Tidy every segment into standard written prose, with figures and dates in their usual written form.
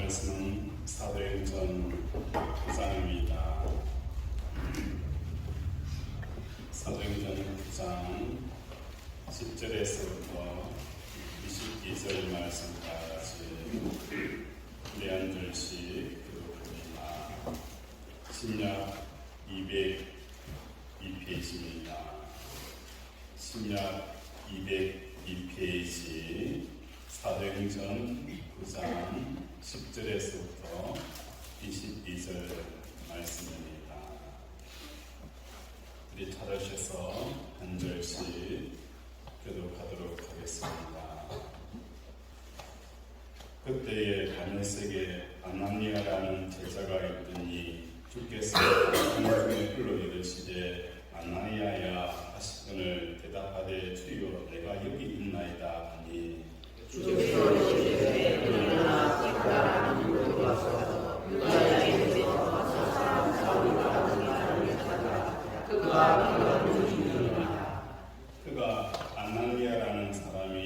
말씀은 사도행전 9장입니다. 사도행전 9장 10절에서부터 22절 말씀까지 우리 한 절씩 교독합니다. 신약 202페이지입니다. 신약 202페이지 사도행전 9장 10절에서부터 22절 말씀입니다. 우리 찾으셔서 한 절씩 교독하도록 하겠습니다. 그때에 다메섹에 아나니아라는 제자가 있더니 주께서 하늘 중에 불러 이르시되 아나니아야 하시거늘 대답하되 주여 내가 여기 있나이다 하니 주께서 이르시되 일어나 가라 하고 와서 유다야에 와서 사람 사울이라 하는 사람을 찾아 그가 누구니라. 그가 아나니아라는 사람이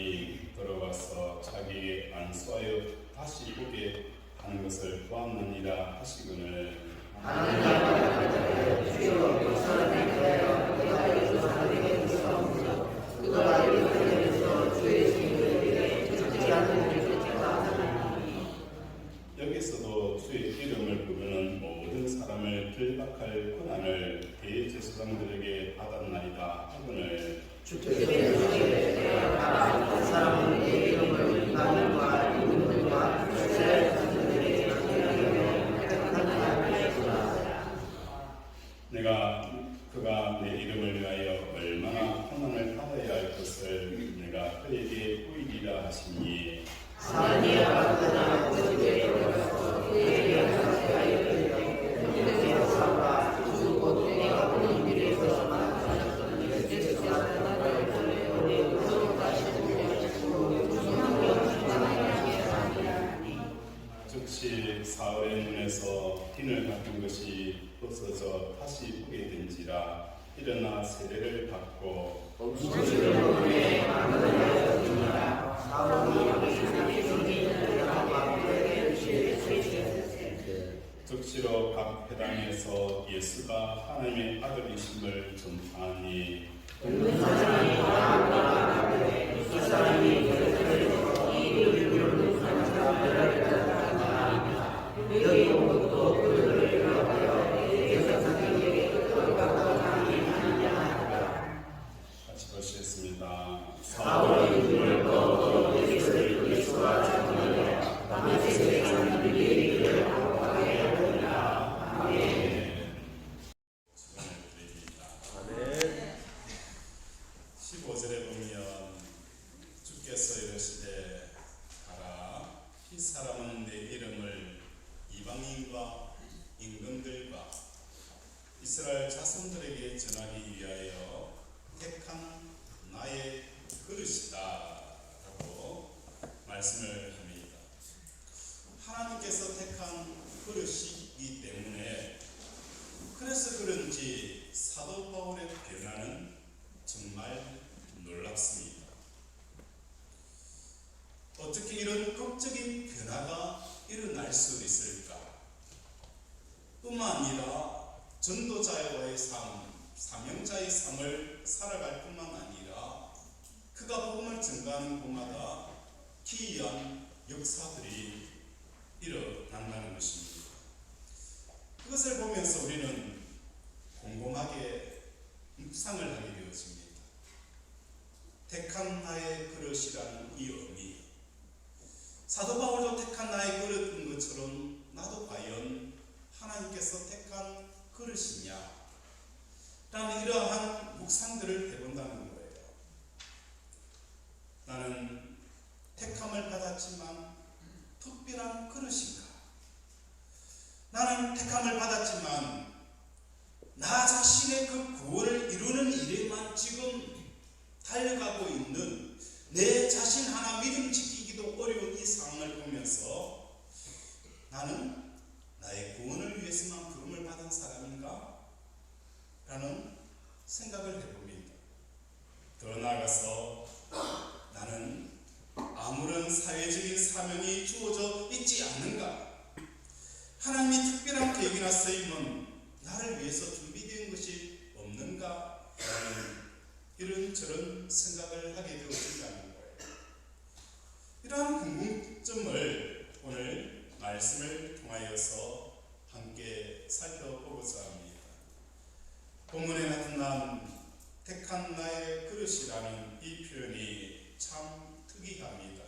들어가서 자기의 안수하여 다시 오게 하는 것을 보았느니라 하시거늘 아나니아가 주여 그 사람이 그래요 내가 이 사람에게 있사옵니다. 그가 예루살렘에서 주의 증인들에게 듣지 않는 일을 하나니. 여기서도 주의 이름을 부르는 모든 사람을 들박할 권한을 대제사장들에게 받았나이다 하거늘 주께서 내가 한 사람은 내 이름을 하늘과 인물과 이스라엘 사람들에게 내가 그가 내 이름을 위하여 얼마나 고난을 받아야 할 것을 내가 그에게 보이리라 하시니 아나니아가 그날 그 집에 들어가서 그에게 하사하여 그에게 사울아 주 곧 내가 보는 길에서 만나셨던 예수께서 나를 보내어 내 의로 다시 보내시고 주님께 하나님께 즉시 사울의 눈에서 핀을 닦은 것이 벗어져 다시 보게 된지라 일어나 세례를 받고 즉시로 각 회당에서 예수가 하나님의 아들이심을 전파하니 그 사람이 여기 또 그들을 같이 보시겠습니다. 사울의 눈을 떠 예수와 자기를 다메섹에 사는 일을 하고 가게 하리라. 아멘. 축원을 드립니다. 아멘. 15절에 보면 주께서 이르시되 가라 이 사람은 내 이름을 이방인과 임금들과 이스라엘 자손들에게 전하기 위하여 택한 나의 그릇이다 라고 말씀을 합니다. 하나님께서 택한 그릇이기 때문에 그래서 그런지 사도 바울의 변화는 정말 놀랍습니다. 어떻게 이런 극적인 변화가 일어날 수 있을까? 뿐만 아니라 전도자와의 삶, 사명자의 삶을 살아갈 뿐만 아니라 그가 복음을 전가하는 곳마다 기이한 역사들이 일어난다는 것입니다. 그것을 보면서 우리는 곰곰하게 묵상을 하게 되어집니다. 택한 나의 그릇이라는 이 의미, 사도 바울도 택한 나의 그릇인 것처럼 나도 과연 하나님께서 택한 그릇이냐 라는 이러한 묵상들을 해본다는 거예요. 나는 택함을 받았지만 특별한 그릇인가? 나는 택함을 받았지만 나 자신의 그 구원을 이루는 일에만 지금 달려가고 있는 내 자신 하나 믿음 지키기도 어려운 이 상황을 보면서 나는 나의 구원을 위해서만 부름을 받은 사람인가? 라는 생각을 해봅니다. 더 나아가서 나는 아무런 사회적인 사명이 주어져 있지 않는가? 하나님이 특별한 계획이나 쓰임은 나를 위해서 준비된 것이 없는가? 라는 이런저런 생각을 하게 되어진다는 거예요. 이러한 궁금점을 오늘 말씀을 통하여서 함께 살펴보고자 합니다. 본문에 나타난 택한 나의 그릇이라는 이 표현이 참 특이합니다.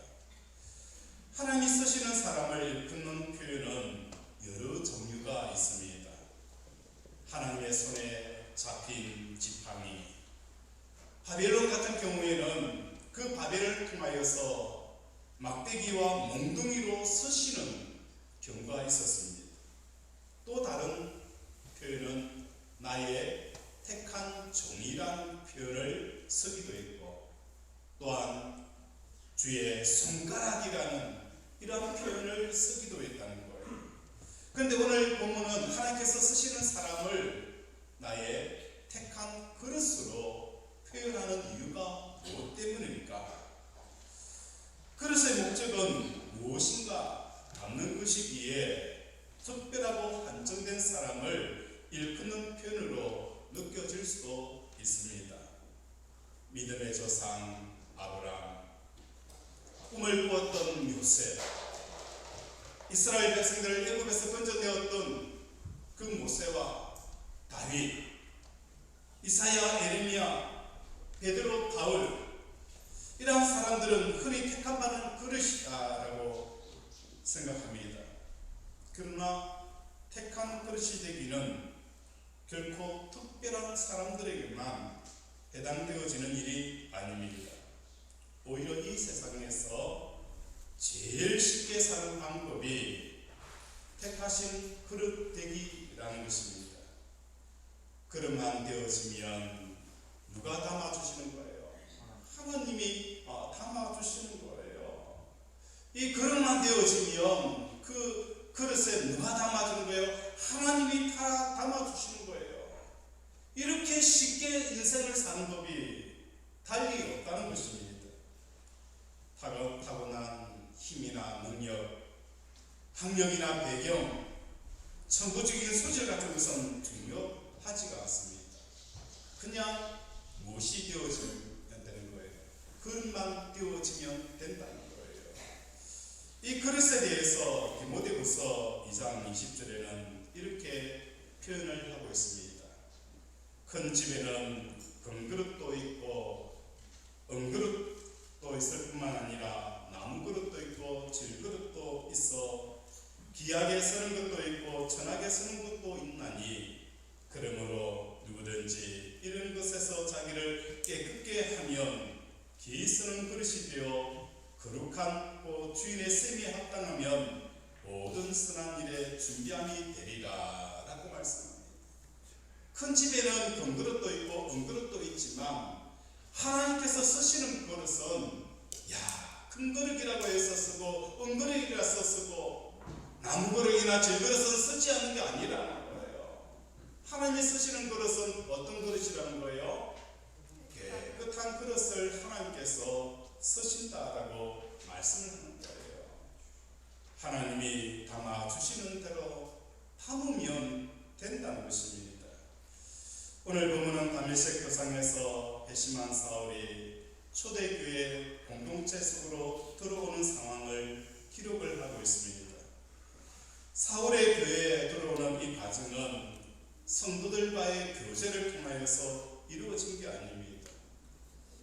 하나님이 쓰시는 사람을 일컫는 표현은 여러 종류가 있습니다. 하나님의 손에 잡힌 지팡이, 바벨론 같은 경우에는 그 바벨을 통하여서 막대기와 몽둥이로 쓰시는 경우가 있었습니다. 또 다른 표현은 나의 택한 종이라는 표현을 쓰기도 했고, 또한 주의 손가락이라는 이러한 표현을 쓰기도 했다는 거예요. 그런데 오늘 본문은 하나님께서 쓰시는 사람을 나의 택한 그릇으로 표현하는 이유가 무엇 때문입니까? 그릇의 목적은 무엇인가 담는 것이기에 특별하고 한정된 사람을 일컫는 표현으로 느껴질 수도 있습니다. 믿음의 조상 아브라함, 꿈을 꾸었던 요셉, 이스라엘 백성들을 애굽에서 건져내었던 그 모세와 다윗, 이사야, 에레미야, 베드로, 바울, 이러한 사람들은 흔히 택함받은 그릇이다라고 생각합니다. 그러나 택한 그릇이 되기는 결코 특별한 사람들에게만 해당되어지는 일이 아닙니다. 오히려 이 세상에서 제일 쉽게 사는 방법이 택하신 그릇 되기라는 것입니다. 그릇만 되어지면 누가 담아주시는 거예요? 하나님이 담아주시는 거예요. 이 그릇만 되어지면 그 그릇에 누가 담아주는 거예요? 하나님이 다 담아주시는 거예요. 이렇게 쉽게 인생을 사는 법이 달리 없다는 것입니다. 타고난 힘이나 능력, 학력이나 배경, 천부적인 소질 같은 것은 중요하지가 않습니다. 그냥 무엇이 되어지면 되는 거예요. 그릇만 되어지면 된다는 거예요. 이 그릇에 대해서 디모데후서 2장 20절에는 이렇게 표현을 하고 있습니다. 큰 집에는 금그릇도 있고 은그릇도 있을 뿐만 아니라 나무그릇도 있고 질그릇도 있어 귀하게 쓰는 것도 있고 천하게 쓰는 것도 있나니, 그러므로 누구든지 이런 것에서 자기를 깨끗게 하면 기 쓰는 그릇이 되어 거룩한 주인의 셈에 합당하면 모든 선한 일에 준비함이 되리라 라고 말씀합니다. 큰 집에는 금그릇도 있고 은그릇도 있지만 하나님께서 쓰시는 그릇은 큰 그릇이라고 해서 쓰고 은그릇이라서 쓰고 나무그릇이나 질그릇은 쓰지 않는 게 아니라는 거예요. 하나님이 쓰시는 그릇은 어떤 그릇이라는 거예요? 깨끗한 그릇을 하나님께서 쓰신다라고 말씀을 하는 거예요. 하나님이 담아주시는 대로 담으면 된다는 것입니다. 오늘 본문은 다메섹 도상에서 회심한 사울이 초대교회 공동체 속으로 들어오는 상황을 기록을 하고 있습니다. 사울의 교회에 들어오는 이 과정은 성도들과의 교제를 통하여서 이루어진 게 아닙니다.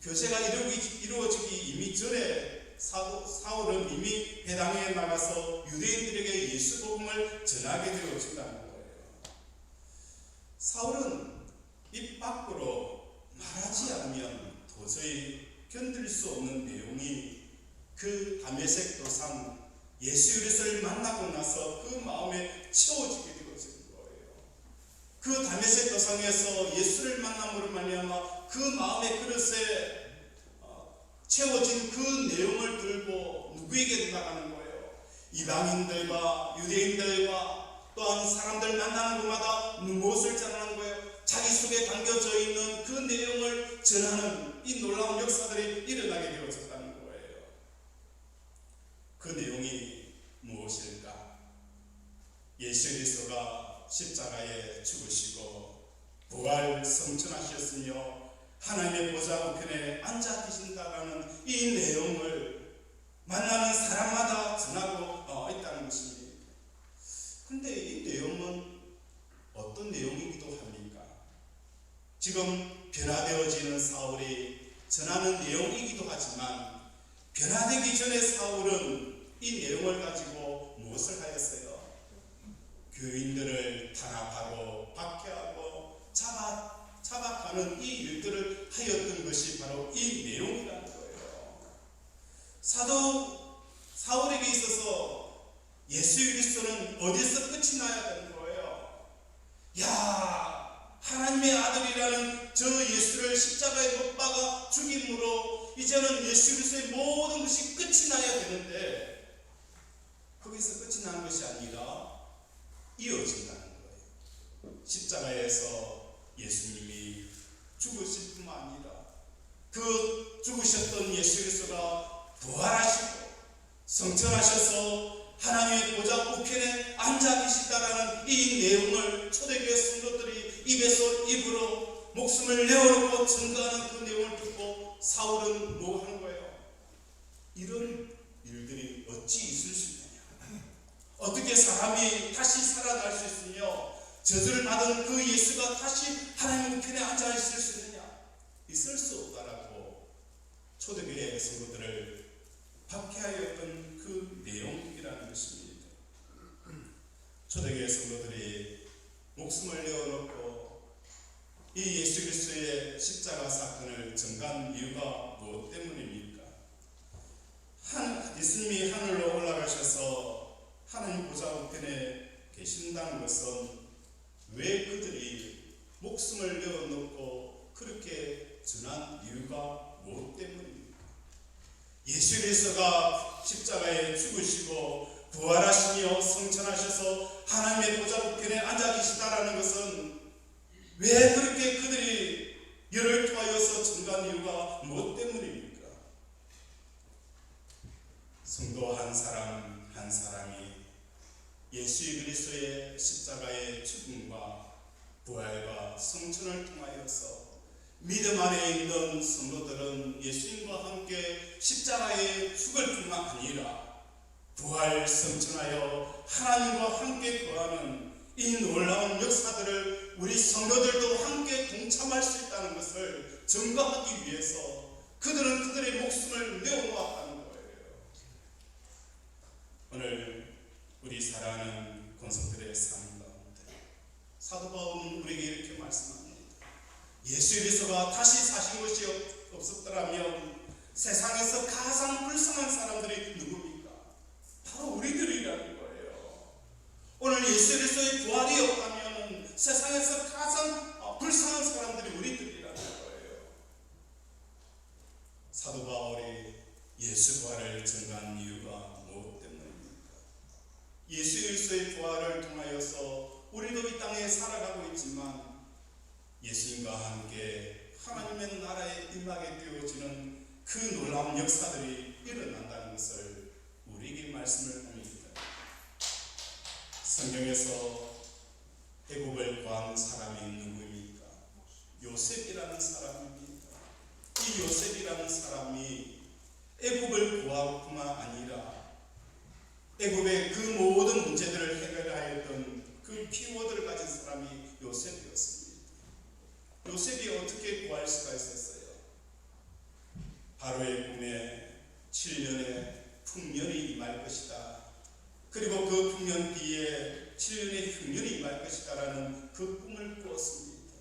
교제가 이루어지기 이미 전에 사울은 이미 회당에 나가서 유대인들에게 예수 복음을 전하게 되어진다는 거예요. 사울은 입 밖으로 말하지 않으면 도저히 견딜 수 없는 내용이 그 다메섹 도상 예수 그리스도를 만나고 나서 그 마음에 채워지게 되어진 거예요. 그 다메섹 도상에서 예수를 만남으로 말미암아 그 마음의 그릇에 채워진 그 내용을 들고 누구에게 나가는 거예요? 이방인들과 유대인들과 또한 사람들 만나는 곳마다 무엇을 전하는 거예요? 자기 속에 담겨져 있는 그 내용을 전하는 이 놀라운 역사들이 일어나게 되어졌다는 거예요. 그 내용이 무엇일까? 예수 그리스도가 십자가에 죽으시고 부활 성천하셨으며 하나님의 보좌 우편에 앉아 계신다라는 이 내용을 만나는 사람마다 전하고 있다는 것입니다. 그런데 이 내용은 어떤 내용이기도 합니까? 지금 변화되어지는 사울이 전하는 내용이기도 하지만 변화되기 전에 사울은 이 내용을 가지고 무엇을 하였어요? 교인들을 탄압하고 박해하고 잡아가는 이 일들을 하였던 것이 바로 이 내용이라는 거예요. 사도 사울에게 있어서 예수 그리스도는 어디서 끝이 나야 되는 거예요? 야, 하나님의 아들이라는 저 예수를 십자가에 못 박아 죽임으로 이제는 예수 그리스도의 모든 것이 끝이 나야 되는데 거기서 끝이 나는 것이 아니라 이어진다는 거예요. 십자가에서 예수님이 죽으실 뿐만 아니라 그 죽으셨던 예수 그리스도가 부활하시고 성천하셔서 하나님의 보좌 우편에 앉아 계시다라는 이 내용을 초대교회 성도들이 입에서 입으로 목숨을 내어놓고 증거하는 그 내용을 듣고 사울은 뭐 하는 거예요? 이런 일들이 어찌 있을 수 있느냐? 어떻게 사람이 다시 살아날 수 있으며 저주를 받은 그 예수가 다시 하나님 우편에 앉아 있을 수 있느냐? 있을 수 없다라고 초대교회 성도들을 박해하였던 그 내용이라는 것입니다. 초대교회 성도들이 목숨을 내어놓고 이 예수 그리스도의 십자가 사건을 전가한 이유가 무엇 때문입니까? 예수님이 하늘로 올라가셔서 하나님 보좌 우편에 계신다는 것은 왜 그들이 목숨을 내어놓고 그렇게 전한 이유가 무엇 때문입니까? 예수 그리스도가 십자가에 죽으시고 부활하시며 성천하셔서 하나님의 보좌 우편에 앉아 계시다라는 것은 왜 그렇게 그들이 열을 토하여서 전가한 이유가 무엇 때문입니까? 성도 한 사람 한 사람이 예수 그리스도의 십자가의 죽음과 부활과 성천을 통하여서 믿음 안에 있는 성도들은 예수님과 함께 십자가에 죽을 뿐만 아니라 부활 성천하여 하나님과 함께 거하는 이 놀라운 역사들을 우리 성도들도 함께 동참할 수 있다는 것을 증거하기 위해서 그들은 그들의 목숨을 내어놓았다는 거예요. 오늘 우리 사랑하는 권속들의 삶 가운데 사도 바울은 우리에게 이렇게 말씀합니다. 예수 그리스도가 다시 사신 것이 없었더라면 세상에서 가장 불쌍한 사람들이 누굽니까? 바로 우리들이라는 거예요. 오늘 예수 그리스도의 부활이 없다면 세상에서 가장 불쌍한 사람들이 우리들이라는 거예요. 사도 바울이 예수 부활을 전가한 이유가 무엇 때문입니까? 예수 그리스도의 부활을 통하여서 우리도 이 땅에 살아가고 있지만 예수님과 함께 하나님의 나라에 임하게 되어지는 그 놀라운 역사들이 일어난다는 것을 우리에게 말씀을 합니다. 성경에서 애굽을 구한 사람이 누구입니까? 요셉이라는 사람입니다. 이 요셉이라는 사람이 애굽을 구할 뿐만 아니라 애굽의 그 모든 문제들을 해결하였던 그 키워드를 가진 사람이 요셉이었습니다. 요셉이 어떻게 구할 수가 있었어요? 바로의 꿈에 7년의 풍년이 임할 것이다. 그리고 그 풍년 뒤에 7년의 흉년이 임할 것이다라는 그 꿈을 꾸었습니다.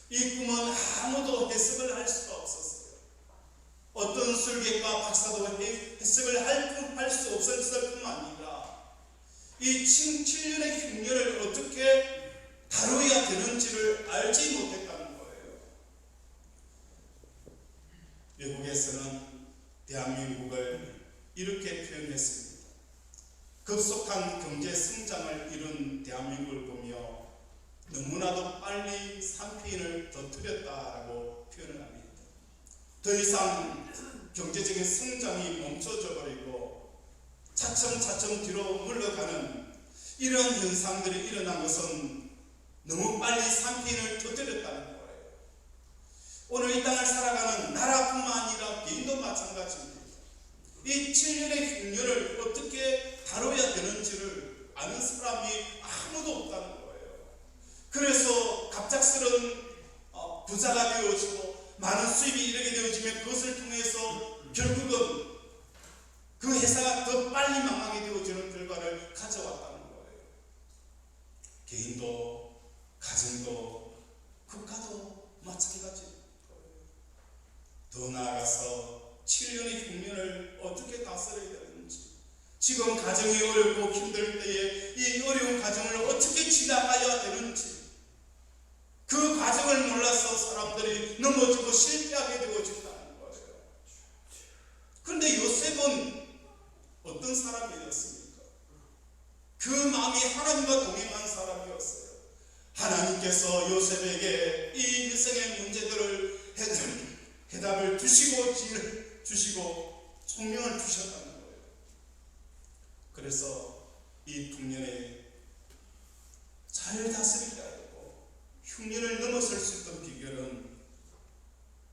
이 꿈은 아무도 해석을 할 수가 없었어요. 어떤 술객과 박사도 해석을 할 수 없었을 뿐만 아니라 이 7년의 흉년을 어떻게 다루어야 되는지를 알지 못했다는 거예요. 외국에서는 대한민국을 이렇게 표현했습니다. 급속한 경제 성장을 이룬 대한민국을 보며 너무나도 빨리 산피인을 터뜨렸다라고 표현을 합니다. 더 이상 경제적인 성장이 멈춰져 버리고 차츰차츰 뒤로 물러가는 이런 현상들이 일어난 것은 너무 빨리 삼킨을 터뜨렸다는 거예요. 오늘 이 땅을 살아가는 나라뿐만 아니라 개인도 마찬가지입니다. 이 7년의 흉년을 어떻게 다뤄야 되는지를 아는 사람이 아무도 없다는 거예요. 그래서 갑작스런 부자가 되어지고 많은 수입이 이르게 되어지면 그것을 통해서 결국은 그 회사가 더 빨리 망하게 되어지는 결과를 가져왔다는 거예요. 개인도 가정도 국가도 마찬가지입니다. 더 나아가서 7년의 흉년을 어떻게 다스려야 되는지, 지금 가정이 어렵고 힘들 때에 이 어려운 가정을 어떻게 지나가야 되는지, 그 과정을 몰라서 사람들이 넘어지고 실패하게 되어진다는 거예요. 그런데 요셉은 어떤 사람이었습니까? 그 마음이 하나님과 동행한 사람이었어요. 하나님께서 요셉에게 이 일생의 문제들을 해답을 주시고 지혜를 주시고 총명을 주셨다는 거예요. 그래서 이 흉년에 잘 다스리게 하고 흉년을 넘어설 수 있던 비결은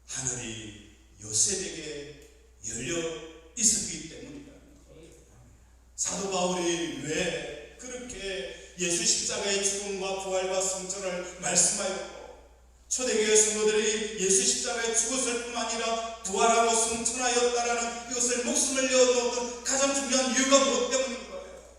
하늘이 요셉에게 열려 있었기 때문이라는 거예요. 사도 바울이 왜 그렇게 예수 십자가의 죽음과 부활과 승천을 말씀하였고 초대교회 성도들이 예수 십자가에 죽었을 뿐만 아니라 부활하고 승천하였다라는 이것을 목숨을 내어놓은 가장 중요한 이유가 무엇 때문인 거예요?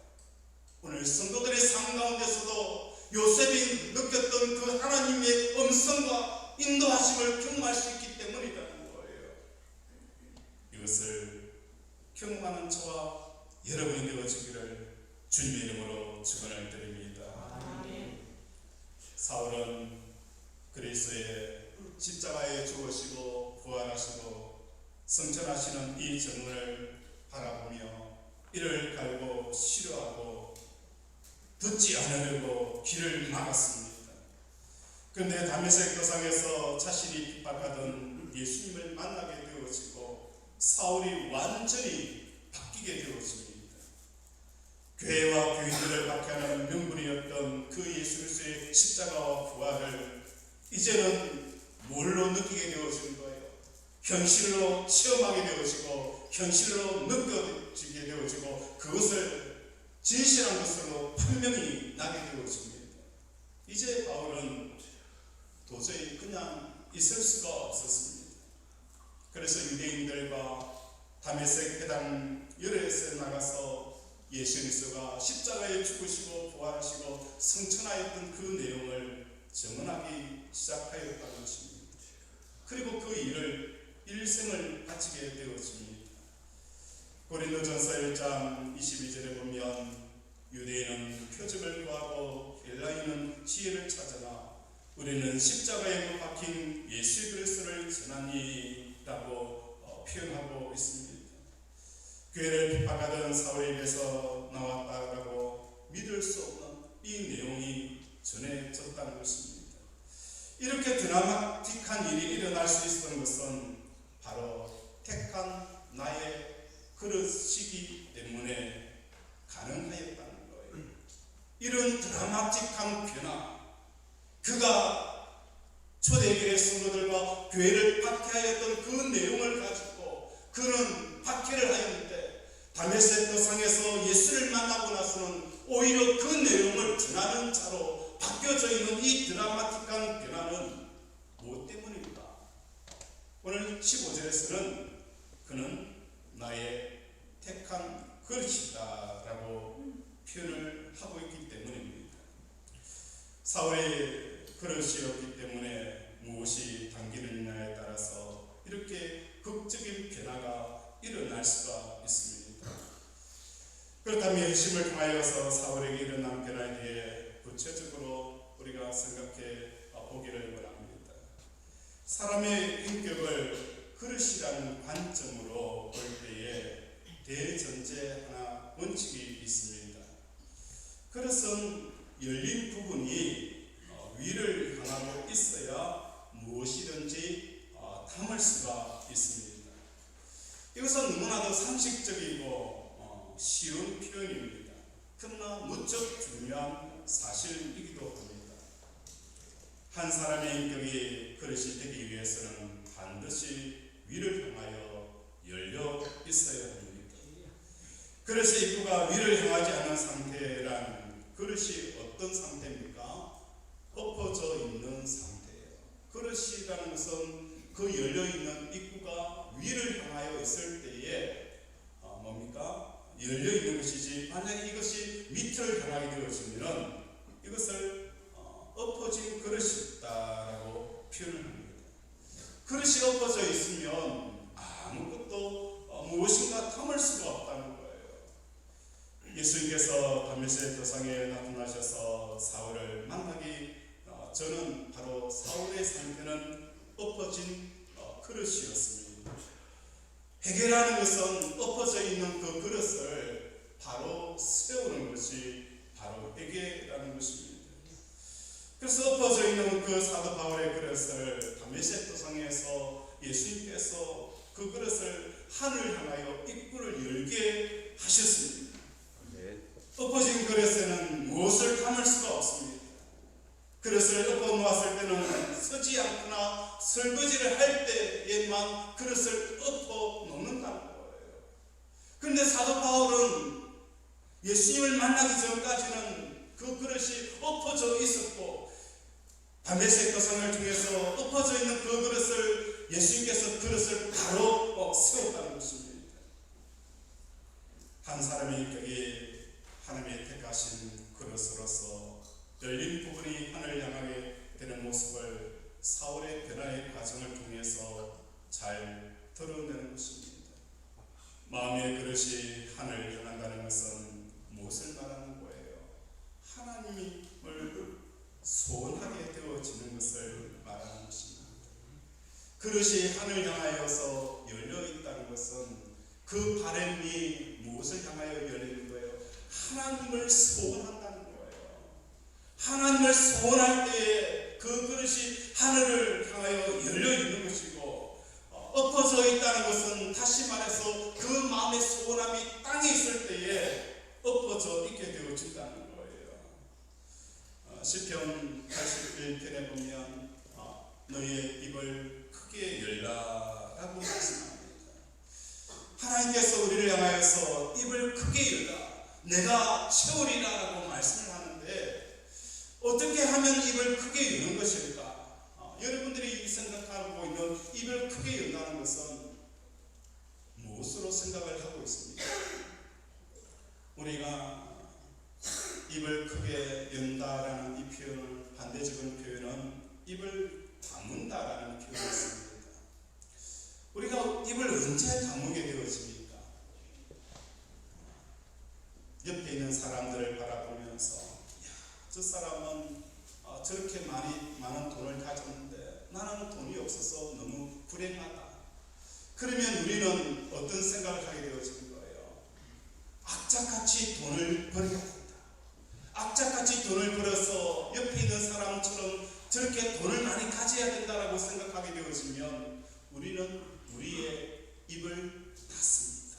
오늘 성도들의 삶 가운데서도 요셉이 느꼈던 그 하나님의 음성과 인도하심을 경험할 수 있기 때문이라는 거예요. 이것을 경험하는 저와 여러분이 되어지기를 주님의 이름으로 축원을 드립니다. 사울은 그리스도의 십자가에 죽으시고 부활하시고 승천하시는 이 정을 바라보며 이를 갈고 싫어하고 듣지 않으려고 길을 막았습니다. 그런데 다메섹 도상에서 자신이 핍박하던 예수님을 만나게 되어지고 사울이 완전히 바뀌게 되어집니다. 교회와 교인들을 박해하는 명분이었던 그 예수 그리스도의 십자가와 부활을 이제는 뭘로 느끼게 되어진 거예요? 현실로 체험하게 되어지고 현실로 느껴지게 되어지고 그것을 진실한 것으로 분명히 나게 되어집니다. 이제 바울은 도저히 그냥 있을 수가 없었습니다. 그래서 유대인들과 다메섹 회당 열애에서 나가서 예수 그리스도가 십자가에 죽으시고 부활하시고 승천하였던 그 내용을 증언하기 시작하였다는 것입니다. 그리고 그 일을 일생을 바치게 되었습니다. 고린도전서 1장 22절에 보면 유대인은 표적을 구하고 헬라인은 지혜를 찾으나 우리는 십자가에 못 박힌 예수 그리스도를 전하니라고 표현하고 있습니다. 교회를 핍박하던 사울에게서 나왔다라고 믿을 수 없는 이 내용이 전해졌다는 것입니다. 이렇게 드라마틱한 일이 일어날 수 있었던 것은 바로 택한 나의 그릇이기 때문에 가능하였다는 거예요. 이런 드라마틱한 변화, 그가 초대교회 성도들과 교회를 박해하였던 그 내용을 가지고 그는 박해를 하였는데 다메섹 도상에서 예수를 만나고 나서는 오히려 그 내용을 전하는 자로 바뀌어져 있는 이 드라마틱한 변화는 무엇 때문입니까? 오늘 15절에서는 그는 나의 택한 그릇이다 라고 표현을 하고 있기 때문입니다. 사울의 그릇이었기 때문에 무엇이 당기느냐에 따라서 이렇게 극적인 변화가 일어날 수가 있습니다. 그렇다면 핵심을 통하여서 사울에게 일어난 변화에 대해 구체적으로 우리가 생각해 보기를 원합니다. 사람의 인격을 그릇이라는 관점으로 볼 때에 대전제 하나 원칙이 있습니다. 그릇은 열린 부분이 위를 향하고 있어야 무엇이든지 담을 수가 있습니다. 이것은 너무나도 상식적이고 쉬운 표현입니다. 그러나 무척 중요한 사실이기도 합니다. 한 사람의 인격이 그릇이 되기 위해서는 반드시 위를 향하여 열려 있어야 합니다. 그릇의 입구가 위를 향하지 않은 상태란 그릇이 어떤 상태입니까? 엎어져 있는 상태예요. 그릇이라는 것은 그 열려있는 입구가 위를 향하여 있을 때에 뭡니까? 열려있는 것이지, 만약에 이것이 밑을 향하게 되어지면 이것을 엎어진 그릇이다라고 표현을 합니다. 그릇이 엎어져 있으면 아무것도 무엇인가 담을 수가 없다는 거예요. 예수님께서 다메섹 도상에 나타나셔서 사울을 만나기 저는 바로 사울의 상태는 엎어진 그릇이었습니다. 회개라는 것은 엎어져 있는 그 그릇을 바로 세우는 것이 바로 회개라는 것입니다. 그래서 엎어져 있는 그 사도 바울의 그릇을 다메섹 도상에서 예수님께서 그 그릇을 하늘 향하여 입구를 열게 하셨습니다. 엎어진 그릇에는 무엇을 담을 수가 없습니다. 그릇을 엎어 놓았을 때는 서지 않거나 설거지를 할 때에만 그릇을 엎어 놓는다는 거예요. 그런데 사도 바울은 예수님을 만나기 전까지는 그 그릇이 엎어져 있었고, 다메섹 도상을 통해서 엎어져 있는 그 그릇을 예수님께서 그릇을 바로 세웠다는 것입니다. 한 사람의 인격이 하나님의 택하신 그릇으로서 열린 부분이 하늘을 향하게 되는 모습을 사울의 변화의 과정을 통해서 잘 드러내는 것입니다. 마음의 그릇이 하늘을 향한다는 것은 무엇을 말하는 거예요? 하나님을 소원하게 되어지는 것을 말하는 것입니다. 그릇이 하늘 향하여서 열려 있다는 것은 그 바람이 무엇을 향하여 열리는 거예요? 하나님을 소원한다는 거예요. 하나님을 소원할 때에 그 그릇이 하늘을 향하여 열려 있는 것이고, 엎어져 있다는 것은 다시 말해서 그 마음의 소원함이 땅에 있을 때에 엎어져 있게 되어진다는 거예요. 시편 81편에 보면 너희의 입을 크게 열라라고 말씀합니다. 하나님께서 우리를 향하여서 입을 크게 열라, 내가 채우리라라고 말씀을 하는데, 어떻게 하면 입을 크게 여는 것일까? 여러분들이 생각하고 있는 입을 크게 연다는 것은 무엇으로 생각을 하고 있습니까? 우리가 입을 크게 연다라는 이 표현을, 반대적인 표현은 입을 다문다라는 표현이 있습니다. 우리가 입을 언제 다무게 되어집니까? 옆에 있는 사람들을 바라보면서, 저 사람은 저렇게 많은 돈을 가졌는데 나는 돈이 없어서 너무 불행하다. 그러면 우리는 어떤 생각을 하게 되어지는 거예요? 악착같이 돈을 벌어야 된다. 악착같이 돈을 벌어서 옆에 있는 사람처럼 저렇게 돈을 많이 가져야 된다라고 생각하게 되어지면 우리는 우리의 입을 닫습니다.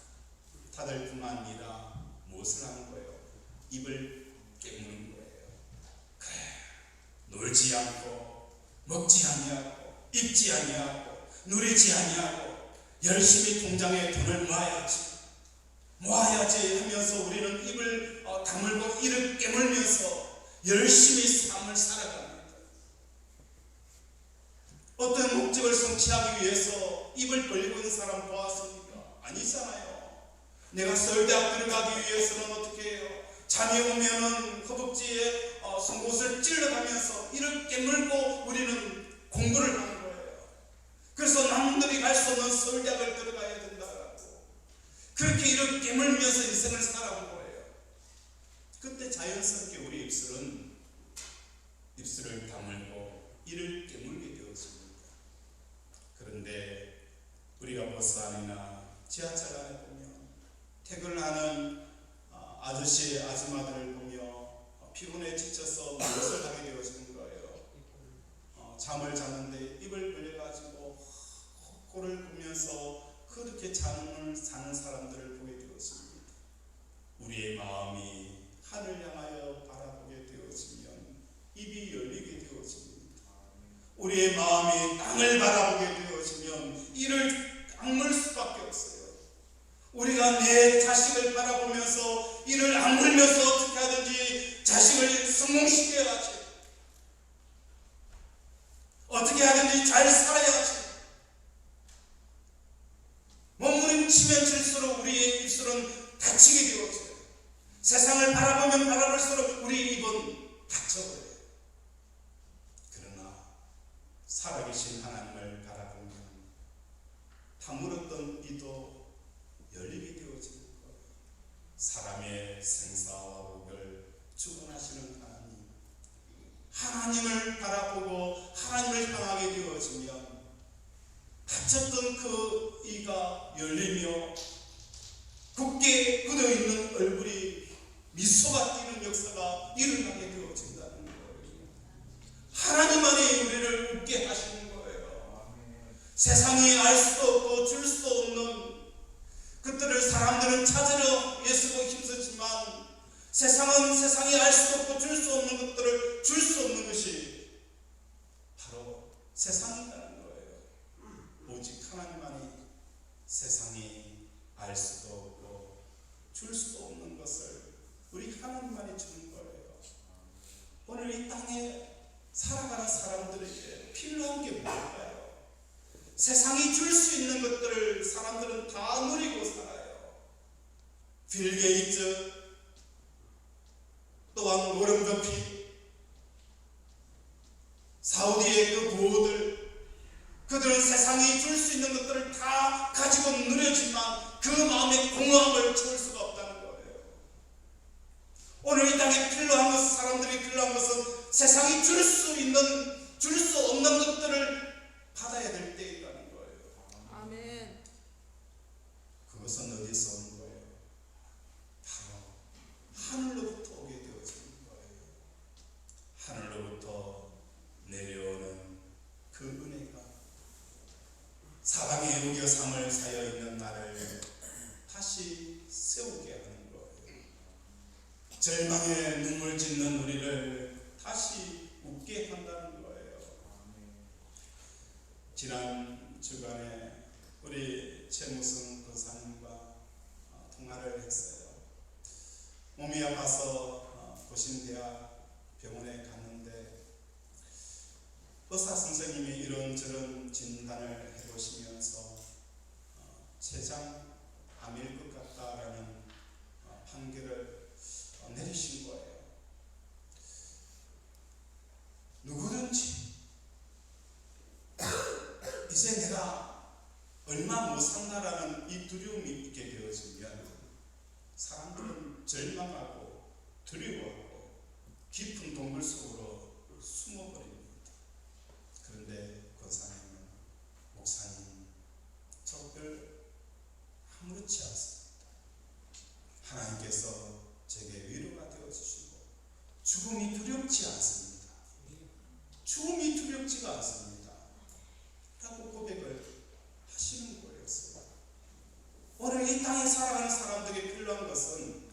닫을 뿐만 아니라 무엇을 하는 거예요? 입을 깨무는 거예요. 그래, 놀지 않고 먹지 아니하고 입지 아니하고 누리지 아니하고 열심히 통장에 돈을 모아야지 하면서 우리는 입을 다물고 이를 깨물면서 열심히 삶을 살아갑니다. 어떤 목적을 성취하기 위해서 입을 벌리고 있는 사람 보았습니까? 아니잖아요. 내가 서울대학 들어가기 위해서는 어떻게 해요? 잠이 오면은 허벅지에 송곳을 찔러가면서 이를 깨물고 우리는 공부를 하는 거예요. 그래서 남들이 갈 수 없는 서울대학을 들어가야 된다고 그렇게 이를 깨물면서 인생을 살아온 거예요. 그때 자연스럽게 우리 입술을 다물고 이를 깨물게 되었습니다. 그런데 우리가 버스 안이나 지하철 안에 보면 퇴근하는 아저씨, 아줌마들을 보며 피곤해 지쳐서 무엇을 하게 되어지는 거예요? 잠을 자는데 입을 벌려가지고 코를 보면서 그렇게 잠을 자는 사람들을 보게 되었습니다. 우리의 마음이 하늘 향하여 바라보게 되어지면 입이 열리게 되어집니다. 우리의 마음이 땅을 바라보게 되어지면 이를 악물 수밖에 없어요. 우리가 내 자식을 바라보면서 이를 악물면서 어떻게 하든지 자식을 성공시켜야지, 어떻게 하든지 잘 살아야지. 몸부림치면 칠수록 우리의 입술은 다치게 되어져요. 세상을 바라보면 바라볼수록 우리 입은 다쳐버려요. 그러나 살아계신 하나님을 바라보면 다물었던 이도 열리게 되어지는 거예요. 사람의 생사와 복을 주관하시는 하나님을 바라보고 하나님을 향하게 되어지면 다쳤던 그 이가 열리며 굳게 굳어있는 얼굴이 미소가 띄는 역사가 일어나게 되어진다는 거예요. 하나님만이 우리를 웃게 하시는 거예요. 세상이 알 수도 없고 줄 수도 없는 그들을 사람들은 찾으려 애쓰고 힘쓰지만 세상은 세상이 알 수도 없고 줄 수 없는 것들을 줄 수 없는 것이 바로 세상이라는 거예요. 오직 하나님만이 세상이 알 수도 없고 줄 수도 없는 것을 우리 하나님만이 주는 거예요. 오늘 이 땅에 살아가는 사람들에게 필요한 게 뭘까요? 세상이 줄 수 있는 것들을 사람들은 다 누리고 살아요. 빌 게이츠, 또한 워런 버핏, 사우디의 그 부호들, 그들은 세상이 줄 수 있는 것들을 다 가지고 누려지만 그 마음의 공허함을 채울 수가 없다는 거예요. 오늘 이 땅에 필요한 것, 사람들이 필요한 것은 세상이 줄 수 있는, 줄 수 없는 것들을 받아야 될 때이라는 거예요. 아멘. 그것은 어디서 오는 거예요? 바로 하늘로부터 오게 되어지는 거예요. 하늘로부터 내려오는 그 은혜가 사방에 무교삼을 사여 있는 나를 다시 세우게 하는 거예요. 절망에 눈물 짓는 우리를 다시 웃게 한다는 거예요. 지난 주간에 우리 최무승 권사님과 통화를 했어요. 몸이 아파서 고신대학 병원에 갔는데 의사 선생님이 이런저런 진단을 해보시면서 췌장암일 것 같다라는 판결을 내리신 거예요. 누구든지 이제 내가 얼마 못 산다라는 이 두려움이 있게 되어지면 사람들은 절망하고 두려워하고 깊은 동굴 속으로 숨어버립니다. 그런데 권사님은, 목사님, 저별 아무렇지 않습니다. 하나님께서 제게 위로가 되어주시고 죽음이 두렵지 않습니다. 죽음이 두렵지가 않습니다. 라고 고백을 하시는 거였어요. 오늘 이 땅에 살아가는 사람들에게 필요한 것은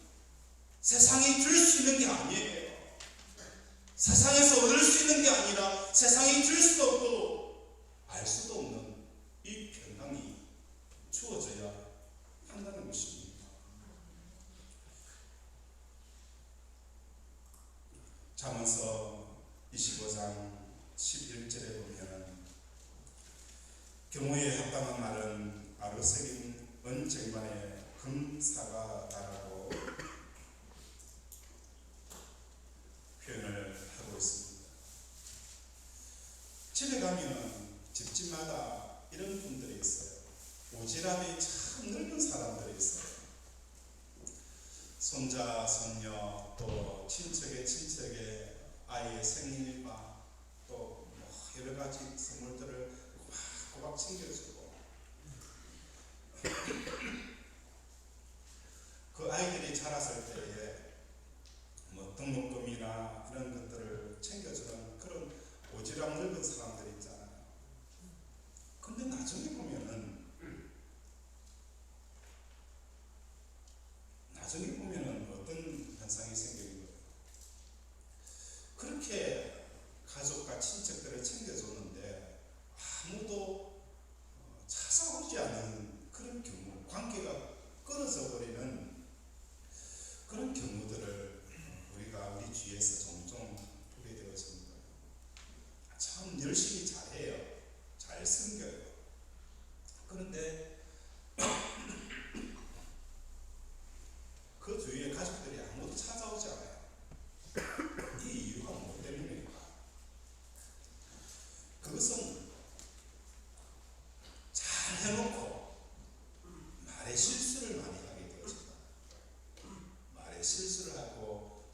세상이 줄 수 있는 게 아니에요. 세상에서 얻을 수 있는 게 아니라 세상이 줄 수도 없고 알 수도 없는 이 평강이 주어져야 한다는 것입니다. 잠언서 25장 11절에 보면 경우에 합당한 말은 아르새긴 은쟁반에 금사과다라고 표현을 하고 있습니다. 집에 가면 집집마다 이런 분들이 있어요. 오지랖이 참 넓은 사람들이 있어요. 손자, 손녀, 또 친척의 아이의 생일과 또 여러 가지 선물들을 꼬박 챙겨주고 그 아이들이 자랐을 때에 등록금이나 이런 것들을 챙겨주는 그런 오지랖 넓은 사람들이 있잖아요. 근데 나중에 보면은 어떤 현상이 생기냐면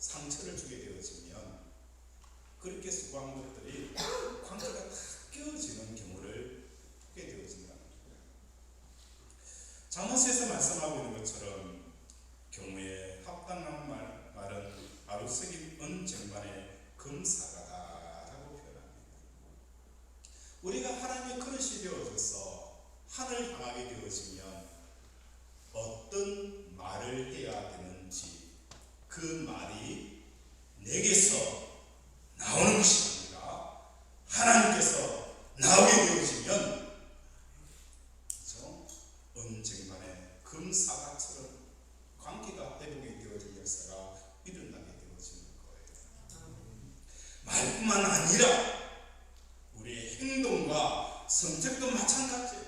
상처를 주게 되어지면 그렇게 수고한 것들이 관계가 다 깨어지는 경우를 보게 되어진다. 잠언서에서 말씀하고 있는 것처럼 경우에 합당한 말은 아루새긴 은 쟁반의 금사가다라고 표현합니다. 우리가 하나님의 그릇이 되어져서 하늘을 향하게 되어지면 어떤 말을 해야 되는지 그 말이 내게서 나오는 것이 아니라 하나님께서 나오게 되어지면 은쟁반의 금사과처럼 관계가 회복이 되어질 역사가 일어나게 되어지는 거예요. 말뿐만 아니라 우리의 행동과 선택도 마찬가지예요.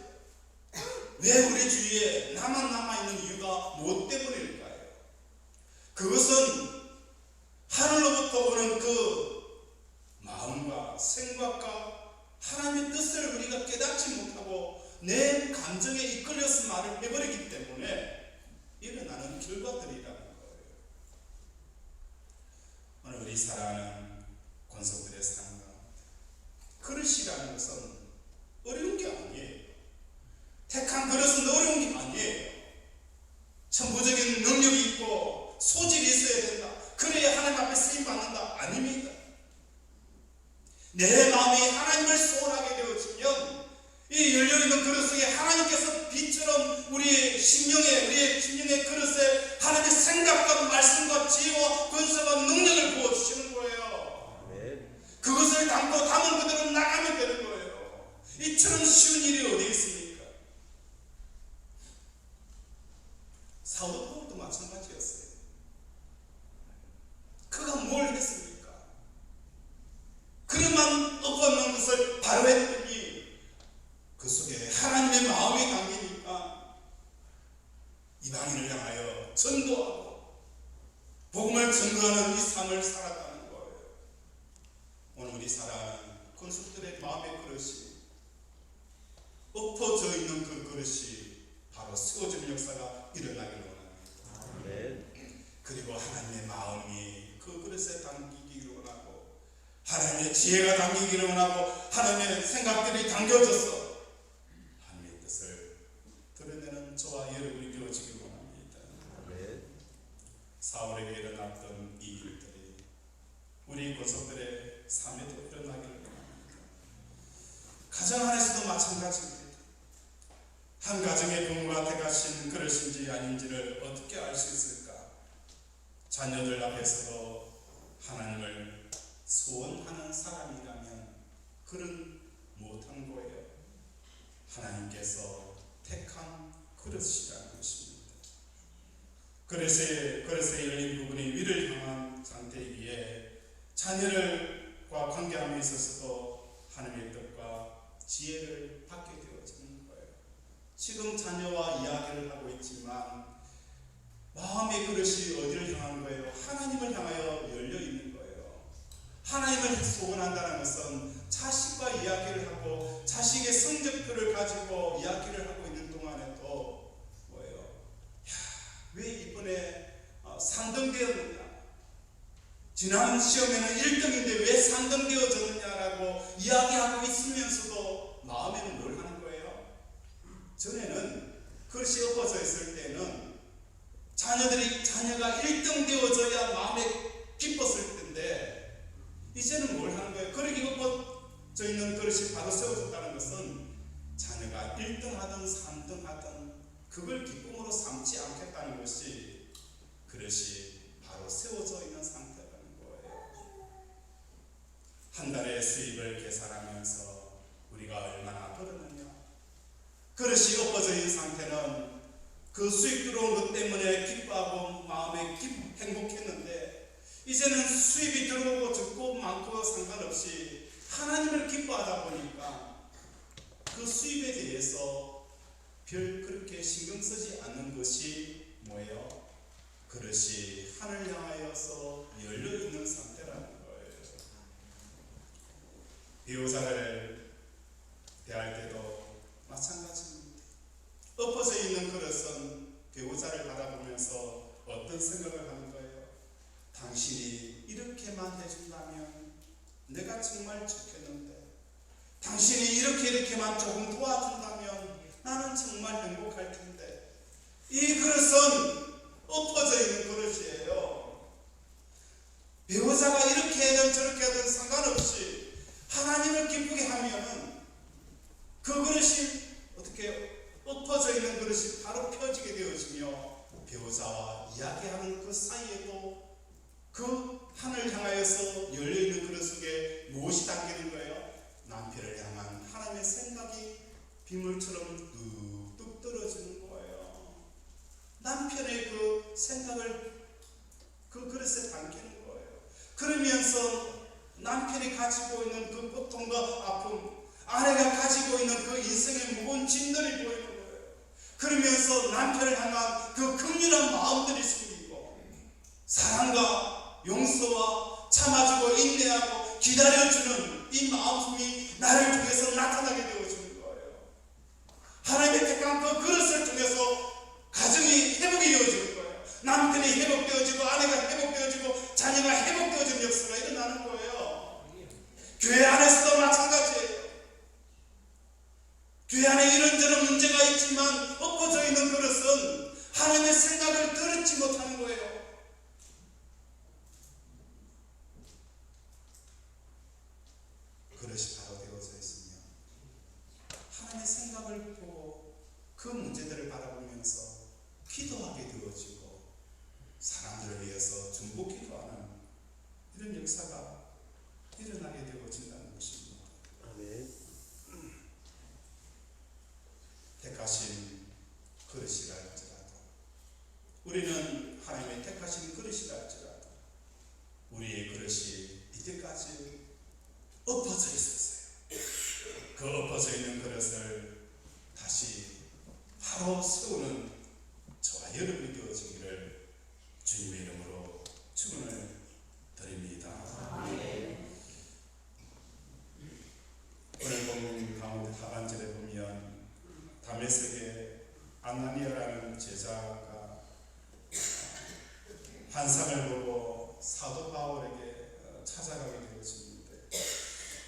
왜 우리 주위에 나만 남아있는 이유가 무엇 때문일까요? 그것은 하늘로부터 오는 그 마음과 생각과 하나님의 뜻을 우리가 깨닫지 못하고 내 감정에 이끌려서 말을 해버리기 때문에 일어나는 결과들이라는 거예요. 오늘 우리 사랑하는 권속들의 삶과 그릇이라는 것은 어려운 게 아니에요. 택한 그릇은 어려운 게 아니에요. 천부적인 능력이 있고 소질이 있어야 된다. 그래야 하나님 앞에 쓰임받는다. 아닙니다. 내 마음이 하나님을 소원하게 되어지면 이 열려있는 그릇 속에 하나님께서 빛처럼 우리의 심령의 그릇에 하나님의 생각과 말씀과 지혜와 권세와 능력을 부어주시는 거예요. 그것을 담고 담은 그대로 나가면 되는 거예요. 이처럼 쉬운 일이 어디 있습니까? 사도 바울도 마찬가지였어요. 그가 뭘 했습니까? 그릇만 엎어놓은 것을 바로 했더니 그 속에 하나님의 마음이 담기니까 이방인을 향하여 전도하고 복음을 전거하는 이 삶을 살았다는 거예요. 오늘 우리 사랑하는 권속들의 마음의 그릇이 엎어져 있는 그 그릇이 바로 세워지는 역사가 일어나기를 원합니다. 그리고 하나님의 마음이 그 그릇에 담기기를 원하고 하나님의 지혜가 담기기를 원하고 하나님의 생각들이 담겨져서 하나님의 뜻을 드러내는 저와 여러분이 되어지기를 원합니다. 사울에게 일어났던 이 일들이 우리 권속들의 삶에도 일어나기를 원합니다. 가정 안에서도 마찬가지입니다. 한 가정의 부모가 택하신 그릇인지 아닌지를 어떻게 알 수 있을까? 자녀들 앞에서도 하나님을 소원하는 사람이라면 그런 못한 거예요. 하나님께서 택한 그릇이라는 것입니다. 그릇에 열린 부분이 위를 향한 상태이기에 자녀들과 관계함에 있어서도 하나님의 뜻과 지혜를 받게 되어지는 거예요. 지금 자녀와 이야기를 하고 있지만 마음의 그릇이 어디를 향한 거예요? 하나님을 향하여 열려 있는 거예요. 하나님을 소원한다는 것은 자식과 이야기를 하고 자식의 성적표를 가지고 이야기를 하고 있는 동안에도 뭐예요? 왜 이번에 3등 되었느냐? 지난 시험에는 1등인데 왜 3등 되어졌느냐라고 이야기하고 있으면서도 마음에는 뭘 하는 거예요? 전에는 그릇이 엎어져 있을 때는 자녀가 1등 되어져야 마음에 기뻤을 텐데 이제는 뭘 하는 거예요? 그릇이 엎어져 있는 그릇이 바로 세워졌다는 것은 자녀가 1등 하든 3등 하든 그걸 기쁨으로 삼지 않겠다는 것이 그릇이 바로 세워져 있는 상태라는 거예요. 한 달의 수입을 계산하면서 우리가 얼마나 벌었느냐? 그릇이 엎어져 있는 상태는 그 수익 들어온 것 때문에 기뻐하고 마음에 행복했는데 이제는 수입이 들어오고 적고 많고 상관없이 하나님을 기뻐하다 보니까 그 수입에 대해서 별 그렇게 신경 쓰지 않는 것이 뭐예요? 그릇이 하늘 향하여서 열려있는 상태라는 거예요. 배우자를 대할 때도 마찬가지입니다. 엎어져 있는 그릇은 배우자를 바라보면서 어떤 생각을 하는 거예요? 당신이 이렇게만 해준다면 내가 정말 좋겠는데, 당신이 이렇게만 조금 도와준다면 나는 정말 행복할 텐데, 이 그릇은 엎어져 있는 그릇이에요. 배우자가 이렇게 하든 저렇게 하든 상관없이 하나님을 기쁘게 하면은 그 그릇이 어떻게 엎어져 있는 그릇이 바로 펴지게 되어지며, 배우자와 이야기하는 그 사이에도 그 하늘 향하여서 열려있는 그릇 속에 무엇이 담기는 거예요? 남편을 향한 하나님의 생각이 빗물처럼 뚝뚝 떨어지는 거예요. 남편의 그 생각을 그 그릇에 담기는 거예요. 그러면서 남편이 가지고 있는 그 고통과 아픔, 아내가 가지고 있는 그 인생의 무거운 짐들이 보이는 거예요. 그러면서 남편을 향한 그 긍휼한 마음들이 생기고, 사랑과 용서와 참아주고 인내하고 기다려주는 이 마음이 나를 통해서 나타나게 되어지는 거예요. 하나님의 택한 그 그릇을 통해서 가정이 회복이 되어지는 거예요. 남편이 회복되어지고 아내가 회복되어지고 자녀가 회복되어지는 역사가 일어나는 거예요. 교회 안에서도 마찬가지예요. 교회 안에 이런저런 문제가 있지만 엎어져 있는 그릇은 하나님의 생각을 들었지 못하는 거예요. 그릇이 바로 되어져 있으면 하나님의 생각을 보고 그 문제들을 바라보면서 기도하게 되어지고, 사람들을 위해서 중보 기도하는 이런 역사가 일어나게 되어진다는 것입니다. 아멘. 택하신 그릇이라 할지라도, 우리는 하나님의 택하신 그릇이라 할지라도 우리의 그릇이 이때까지 엎어져 있었어요. 그 엎어져 있는 그릇을 다시 바로 세우는 저와 여러분이 되어지기를 주님의 이름으로 축원을 드립니다. 오늘 본문 가운데 하반절에 보면 다메섹의 아나니아라는 제자가 환상을 보고 사도 바울에게 찾아가게 되어집니다.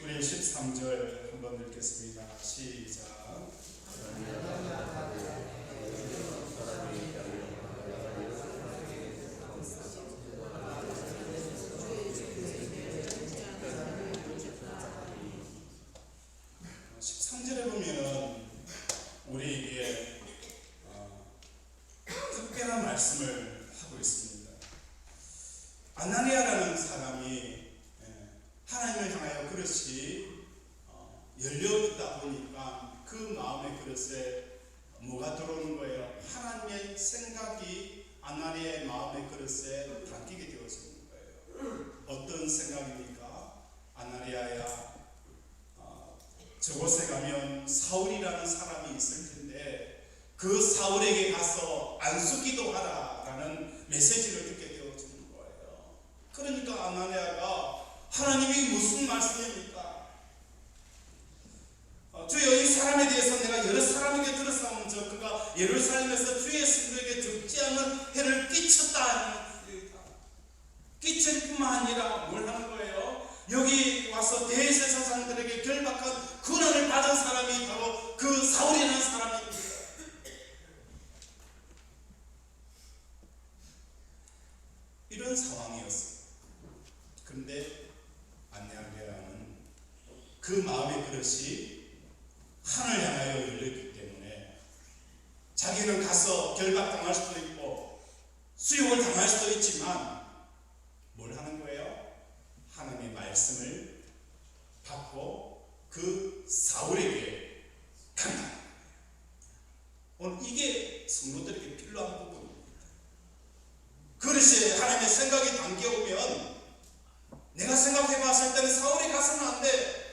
우리 13절 한번 읽겠습니다. 시작. 13절에 보면 우리에게 특별한 말씀을 하고 있습니다. 아나니아라는 사람이 하나님을 향하여 그릇이 열려있다 보니까 그 마음의 그릇에 뭐가 들어오는 거예요? 하나님의 생각이 아나니아의 마음의 그릇에 담기게 되어지는 거예요. 어떤 생각입니까? 아나니아야, 저곳에 가면 사울이라는 사람이 있을 텐데 그 사울에게 가서 안수기도 하라라는 메시지를 듣게 되어지는 거예요. 그러니까 아나니아가 하나님이 무슨 말씀입니까? 주여, 이 사람에 대해서 내가 여러 사람에게 들었사온즉 그가 예루살렘에서 주의 성도에게 적지 않은 해를 끼쳤다. 끼칠 뿐만 아니라 뭘 하는 거예요? 여기 와서 대제사장들에게 결박한 고난을 받은 사람이 바로 그 사울이라는 사람입니다. 이런 상황이었어요. 그런데 아나니아는 그 마음의 그릇이 하늘 향하여 열렸기 때문에 자기는 가서 결박당할 수도 있고 수욕을 당할 수도 있지만 뭘 하는 거예요? 하나님의 말씀을 받고 그 사울에게 간다. 오늘 이게 성도들에게 필요한 부분입니다. 그릇에 하나님의 생각이 담겨오면 내가 생각해 봤을 때는 사울이 가서는 안 돼.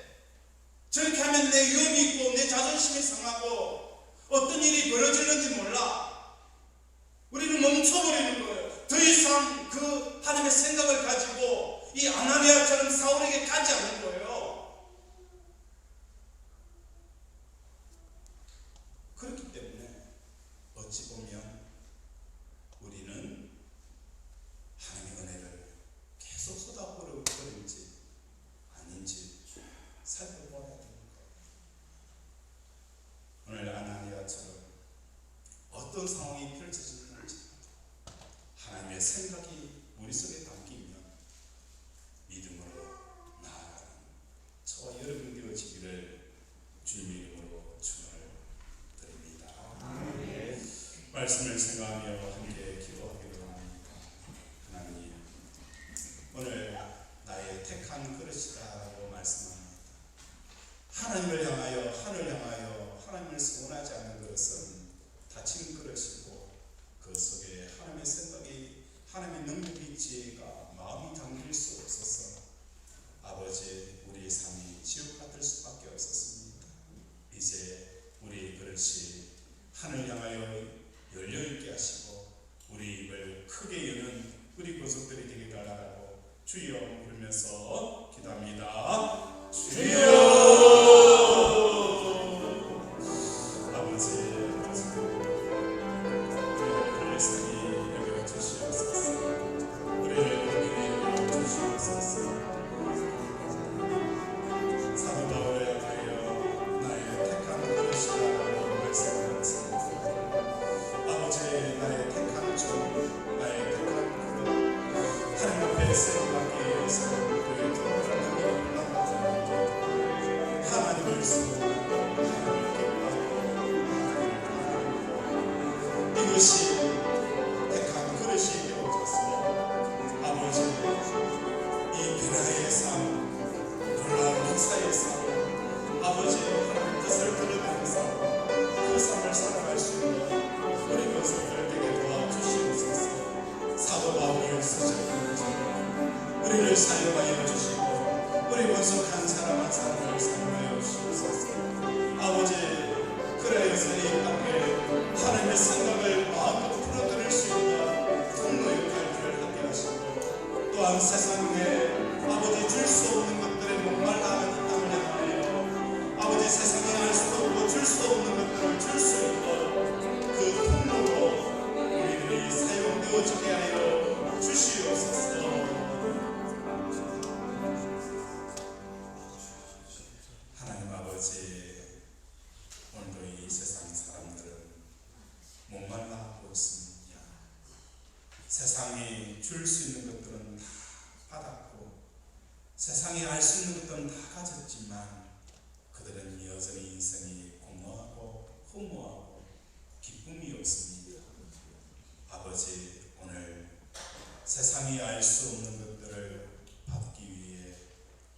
저렇게 하면 내 위험이 있고 내 자존심이 상하고 어떤 일이 벌어지는지 몰라. 우리는 멈춰버리는 거예요. 더 이상 그 하나님의 생각을 가지고 이 아나니아처럼 사울에게 가지 않는 거예요. 그렇기 때문에 어찌 보면 우리는 하나님의 은혜를 말씀을 생각하며 함께 기도하기로 합니다. 하나님, 오늘 나의 택한 그릇이라고 말씀합니다. 하나님을 향하여, 하늘을 향하여 하나님을 소원하지 않는 그릇은 닫힌 그릇이고, 그 속에 하나님의 생각이, 하나님의 능력이, 지혜가 마음이 담길 수 없어서 아버지, 우리의 삶이 지옥 같을 수밖에 없었습니다. 이제 우리 그릇이 하늘 향하여 열려있게 하시고 우리 입을 크게 여는 우리 고속들이 되길 바라고 주여 부르면서 기도합니다. 주여! 아버지, 우리의 삶이 여겨 주시옵소서. 우리를 여겨 주시옵소서. 사도 바울에 하여 나의 택한 그릇이라고 말씀하셨습니다. 아버지, 나의 택한 종, 나의 택한 그릇, 하나님 앞에 세워받기 위해서 그의 특별한 능력을 나타내고 하나님을 소원하고 하나님을 기뻐하고 이것이 택한 그릇이 되어졌으며 아버지, 이 변화의 삶, 놀라운 역사의 삶, 아버지 하나님 뜻을 드러내면서 그 삶을 살아갈 수 있는 우리 모습을 되게 도와주시옵소서. 사도 바울을 쓰셔서 우리를 사용하여 주시고 우리 원속한 사람 한 사람을 사용하여 주시옵소서. 아버지, 그래서 이 땅에 하나님의 생각을 마음껏 풀어드릴 수 있는 통로 역할들을 하게 하시고 또한 세상에 아버지 줄 수 없는 것들에 목말라하는 이 땅을 향하여 아버지 세상에 알 수 없고 줄 수 없는 것들을 줄 수 있는 그 통로로 우리들이 사용되어지게 하여 주시옵소서. 하나님 아버지, 오늘도 이 세상 사람들은 목말라하고 있습니다. 세상이 줄 수 있는 것들은 다 받았고 세상이 알 수 있는 것들은 다 가졌지만 그들은 여전히 인생이 공허하고 허무하고 기쁨이 없습니다. 아버지, 오늘 세상이 알 수 없는 것들을 받기 위해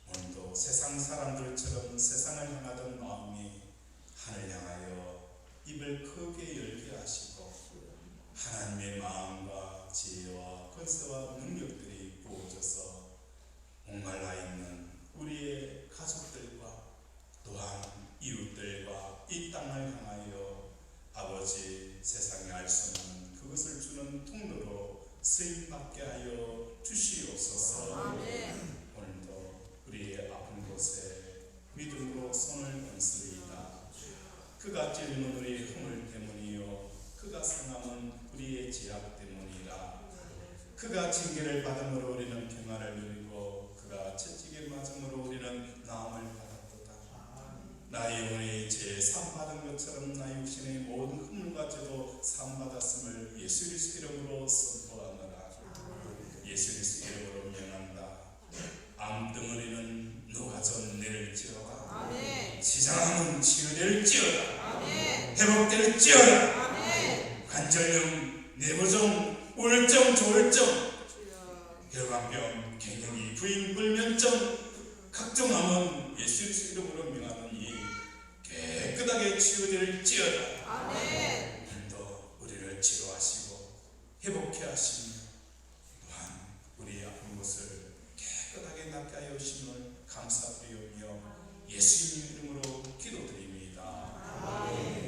오늘도 세상 사람들처럼 세상을 향하던 마음이 하늘 향하여 입을 크게 열게 하시고 하나님의 마음과 지혜와 권세와 능력들이 부어져서 목말라 있는 우리의 가족들과 또한 이웃들과 이 땅을 향하여 아버지, 세상이 알 수 없는 그것을 주는 통로로 쓰임받게 하여 주시옵소서. 아멘. 오늘도 우리의 아픈 곳에 믿음으로 손을 얹습니다. 그가 찔리는 우리의 허물 때문이요 그가 상함은 우리의 죄악 때문이라. 그가 징계를 받음으로 우리는 평안을 누리고 그가 채찍에 맞음으로 우리는 나음을 받았도다. 나의 영혼이 죄 사함받은 것처럼 나 육신의 모든 허물과 죄도 사함받았음을 예수 그리스도 이름으로 선포하노라. 예수 그리스도 이름으로 명한다. 암덩어리는 녹아져 내릴지어다. 아멘. 지장은 치유될지어다. 아멘. 회복될지어다. 아멘. 관절염, 내부종, 우울증, 조울증, 주여. 혈관병, 갱년기, 부인, 불면증, 각종 암은 예수 그리스도 이름으로 명하노니 깨끗하게 치유될지어다. 아멘. 오늘도 우리를 치료하시고 회복해 하시며 또한 우리의 아픈 곳을 깨끗하게 낫게 하여 주심을 감사드리오며 예수님 이름으로 기도드립니다. 아멘.